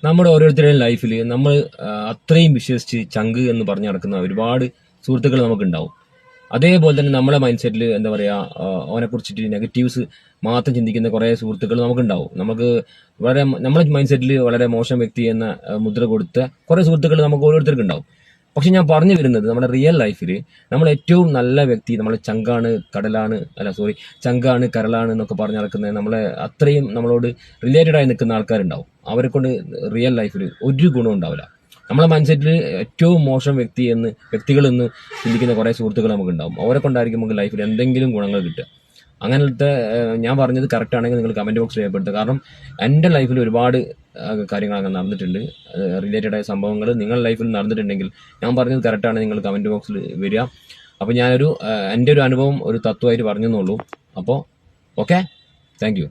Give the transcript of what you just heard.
നമ്മുടെ ഓരോരുത്തരുടെയും ലൈഫിൽ നമ്മൾ അത്രയും വിശ്വസിച്ച് ചങ്ക് എന്ന് പറഞ്ഞു നടക്കുന്ന ഒരുപാട് സുഹൃത്തുക്കൾ നമുക്കുണ്ടാവും. അതേപോലെ തന്നെ നമ്മളെ മൈൻഡ് സെറ്റിൽ എന്താ പറയുക, അവനെ കുറിച്ചിട്ട് നെഗറ്റീവ്സ് മാത്രം ചിന്തിക്കുന്ന കുറേ സുഹൃത്തുക്കൾ നമുക്കുണ്ടാവും. നമുക്ക് വളരെ നമ്മളെ മൈൻഡ് സെറ്റിൽ വളരെ മോശം വ്യക്തി എന്ന മുദ്ര കൊടുത്ത കുറേ സുഹൃത്തുക്കൾ നമുക്ക് ഓരോരുത്തർക്കും ഉണ്ടാവും. പക്ഷെ ഞാൻ പറഞ്ഞു വരുന്നത് നമ്മുടെ റിയൽ ലൈഫിൽ നമ്മൾ ഏറ്റവും നല്ല വ്യക്തി നമ്മളെ ചങ്കാണ് കടലാണ് ചങ്കാണ് കരളാണ് എന്നൊക്കെ പറഞ്ഞു നടക്കുന്ന നമ്മളെ അത്രയും നമ്മളോട് റിലേറ്റഡ് ആയി നിൽക്കുന്ന ആൾക്കാരുണ്ടാവും. അവരെ കൊണ്ട് റിയൽ ലൈഫിൽ ഒരു ഗുണം ഉണ്ടാവില്ല. നമ്മളെ മൈൻഡ് സെറ്റിൽ ഏറ്റവും മോശം വ്യക്തികളെന്ന് ചിന്തിക്കുന്ന കുറേ സുഹൃത്തുക്കൾ നമുക്കുണ്ടാവും. അവരെ കൊണ്ടായിരിക്കും നമുക്ക് ലൈഫിൽ എന്തെങ്കിലും ഗുണങ്ങൾ കിട്ടുക. അങ്ങനത്തെ ഞാൻ പറഞ്ഞത് കറക്റ്റ് ആണെങ്കിൽ നിങ്ങൾ കമന്റ് ബോക്സിൽ രേഖപ്പെടുത്തുക. കാരണം എൻ്റെ ലൈഫിൽ ഒരുപാട് കാര്യങ്ങൾ അങ്ങനെ നടന്നിട്ടുണ്ട്. റിലേറ്റഡ് ആയ സംഭവങ്ങൾ നിങ്ങളുടെ ലൈഫിൽ നടന്നിട്ടുണ്ടെങ്കിൽ ഞാൻ പറഞ്ഞത് കറക്റ്റാണ്, നിങ്ങൾ കമന്റ് ബോക്സിൽ വരിക. അപ്പോൾ ഞാനൊരു എൻ്റെ ഒരു അനുഭവം ഒരു തത്വമായിട്ട് പറഞ്ഞെന്നുള്ളൂ. അപ്പോൾ ഓക്കെ, താങ്ക് യു.